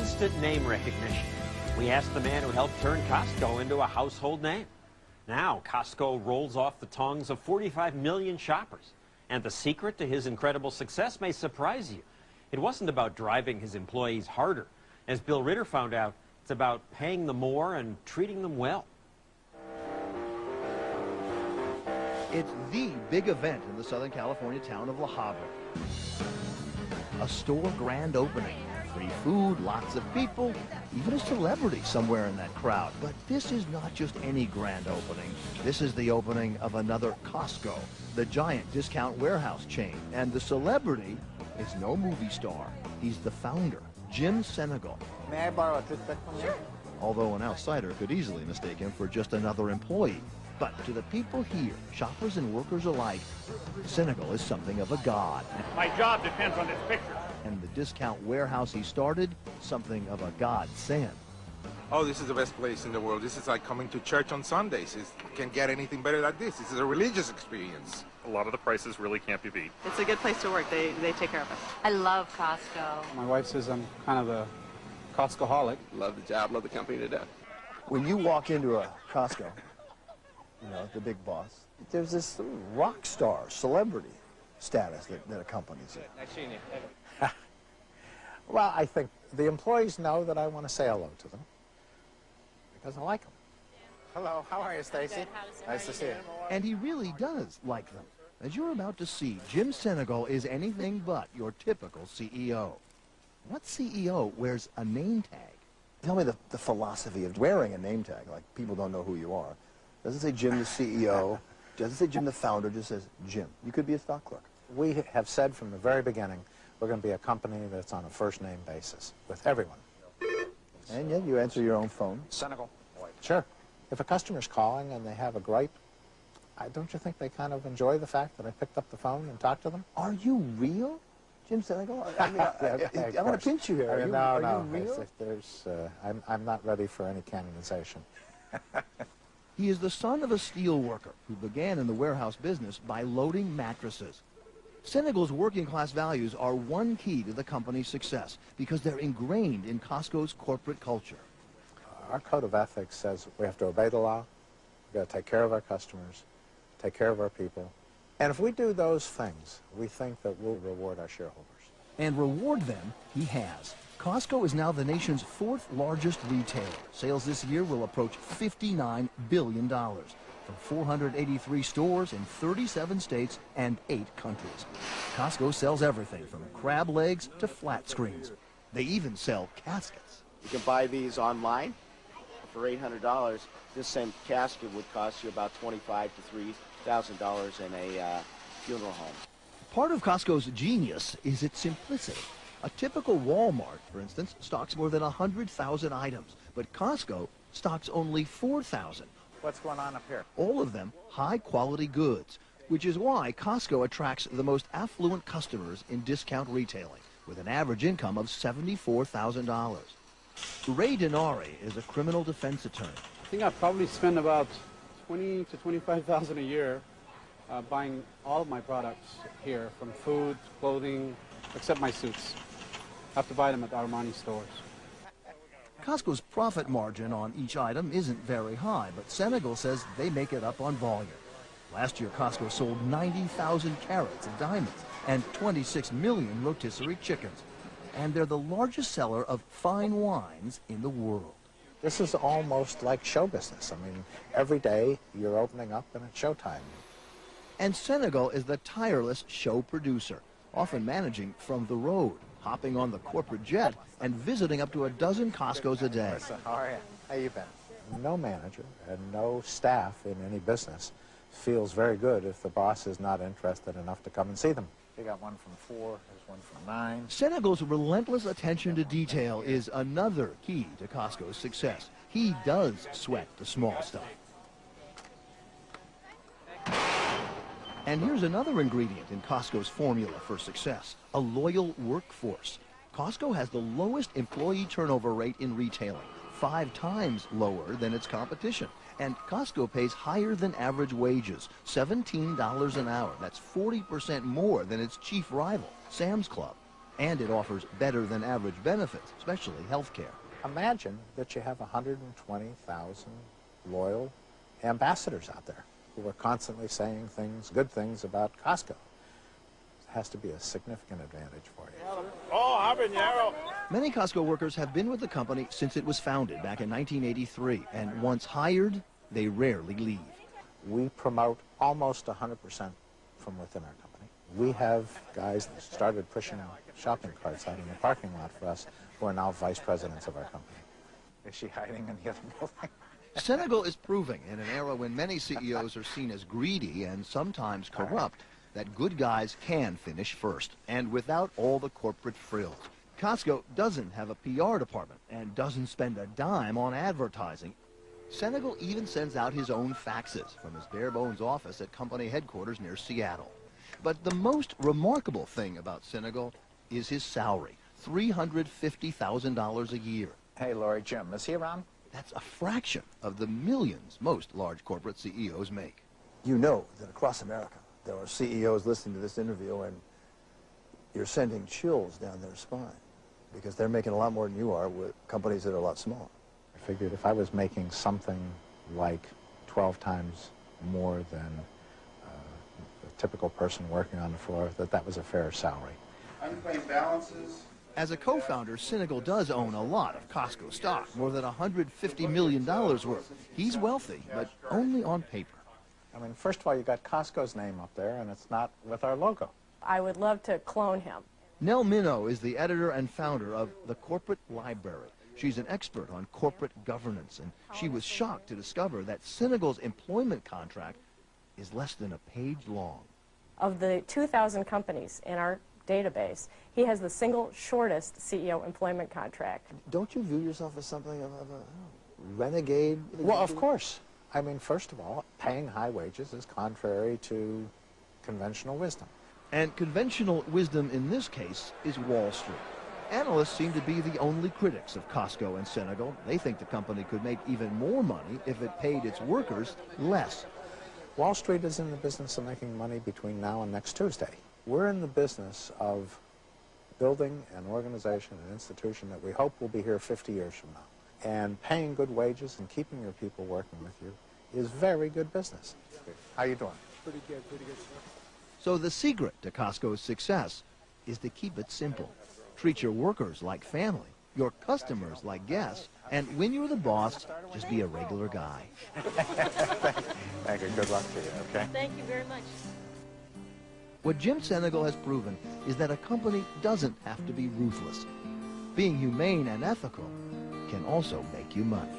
instant name recognition. We asked the man who helped turn Costco into a household name. Now, Costco rolls off the tongues of 45 million shoppers. And the secret to his incredible success may surprise you. It wasn't about driving his employees harder. As Bill Ritter found out, it's about paying them more and treating them well. It's the big event in the Southern California town of La Habra. A store grand opening. Free food, lots of people, even a celebrity somewhere in that crowd. But this is not just any grand opening. This is the opening of another Costco, the giant discount warehouse chain. And the celebrity is no movie star. He's the founder, Jim Sinegal. May I borrow a toothpick from you? Sure. Although an outsider could easily mistake him for just another employee. But to the people here, shoppers and workers alike, Sinegal is something of a god. My job depends on this picture. And the discount warehouse he started, something of a godsend. Oh, this is the best place in the world. This is like coming to church on Sundays. It can't get anything better than this. This is a religious experience. A lot of the prices really can't be beat. It's a good place to work. They take care of us. I love Costco. My wife says I'm kind of a Costcoholic. Love the job, love the company to death. When you walk into a Costco, you know, the big boss, there's this rock star, celebrity status that accompanies it. I've seen you. Well, I think the employees know that I want to say hello to them because I like them. Hello, how are you, Stacy? Nice to see you. And he really does like them. As you're about to see, Jim Sinegal is anything but your typical CEO. What CEO wears a name tag? Tell me the philosophy of wearing a name tag, like people don't know who you are. Doesn't say Jim the CEO, doesn't say Jim the founder, just says Jim. You could be a stock clerk. We have said from the very beginning we're going to be a company that's on a first-name basis with everyone. And yet you answer your own phone. Sinegal. Sure. If a customer's calling and they have a gripe, don't you think they kind of enjoy the fact that I picked up the phone and talked to them? Are you real, Jim Sinegal? I mean, I'm going to pinch you here. Are you real? I'm not ready for any canonization. He is the son of a steel worker who began in the warehouse business by loading mattresses. Sinegal's working-class values are one key to the company's success because they're ingrained in Costco's corporate culture. Our code of ethics says we have to obey the law, we've got to take care of our customers, take care of our people. And if we do those things, we think that we'll reward our shareholders. And reward them, he has. Costco is now the nation's fourth largest retailer. Sales this year will approach $59 billion from 483 stores in 37 states and 8 countries. Costco sells everything from crab legs to flat screens. They even sell caskets. You can buy these online for $800. This same casket would cost you about $2,500 to $3,000 in a funeral home. Part of Costco's genius is its simplicity. A typical Walmart, for instance, stocks more than 100,000 items, but Costco stocks only 4,000. What's going on up here? All of them high-quality goods, which is why Costco attracts the most affluent customers in discount retailing, with an average income of $74,000. Ray Denari is a criminal defense attorney. I think I probably spend about $20,000 to $25,000 a year buying all of my products here, from food, clothing, except my suits. I have to buy them at Armani stores. Costco's profit margin on each item isn't very high, but Sinegal says they make it up on volume. Last year, Costco sold 90,000 carats of diamonds and 26 million rotisserie chickens. And they're the largest seller of fine wines in the world. This is almost like show business. I mean, every day you're opening up and it's showtime. And Sinegal is the tireless show producer, often managing from the road, hopping on the corporate jet and visiting up to a dozen Costcos a day. How are you? How you been? No manager and no staff in any business feels very good if the boss is not interested enough to come and see them. They got one from 4, there's one from 9. Sinegal's relentless attention to detail is another key to Costco's success. He does sweat the small stuff. And here's another ingredient in Costco's formula for success: a loyal workforce. Costco has the lowest employee turnover rate in retailing, 5 times lower than its competition. And Costco pays higher than average wages, $17 an hour. That's 40% more than its chief rival, Sam's Club. And it offers better than average benefits, especially health care. Imagine that you have 120,000 loyal ambassadors out there who are constantly saying things, good things about Costco. It has to be a significant advantage for you. Oh, habanero. Many Costco workers have been with the company since it was founded back in 1983, and once hired, they rarely leave. We promote almost 100% from within our company. We have guys that started pushing shopping carts out in the parking lot for us who are now vice presidents of our company. Is she hiding in the other building? Sinegal is proving, in an era when many CEOs are seen as greedy and sometimes corrupt, that good guys can finish first, and without all the corporate frills. Costco doesn't have a PR department and doesn't spend a dime on advertising. Sinegal even sends out his own faxes from his bare-bones office at company headquarters near Seattle. But the most remarkable thing about Sinegal is his salary, $350,000 a year. Hey, Lori, Jim, is he around? That's a fraction of the millions most large corporate CEOs make. You know that across America, there are CEOs listening to this interview, and you're sending chills down their spine because they're making a lot more than you are with companies that are a lot smaller. I figured if I was making something like 12 times more than a typical person working on the floor, that was a fair salary. Unclaimed balances. As a co-founder, Sinegal does own a lot of Costco stock, more than $150 million worth. He's wealthy, but only on paper. I mean, first of all, you got Costco's name up there, and it's not with our logo. I would love to clone him. Nell Minow is the editor and founder of the Corporate Library. She's an expert on corporate governance, and she was shocked to discover that Sinegal's employment contract is less than a page long. Of the 2,000 companies in our database, he has the single shortest CEO employment contract. Don't you view yourself as something of a renegade? Well, of course. I mean, first of all, paying high wages is contrary to conventional wisdom. And conventional wisdom in this case is Wall Street. Analysts seem to be the only critics of Costco and Sinegal. They think the company could make even more money if it paid its workers less. Wall Street is in the business of making money between now and next Tuesday. We're in the business of building an organization, an institution that we hope will be here 50 years from now. And paying good wages and keeping your people working with you is very good business. How you doing? Pretty good, pretty good. So the secret to Costco's success is to keep it simple. Treat your workers like family, your customers like guests, and when you're the boss, just be a regular guy. Thank you. Good luck to you, okay? Thank you very much. What Jim Sinegal has proven is that a company doesn't have to be ruthless. Being humane and ethical can also make you money.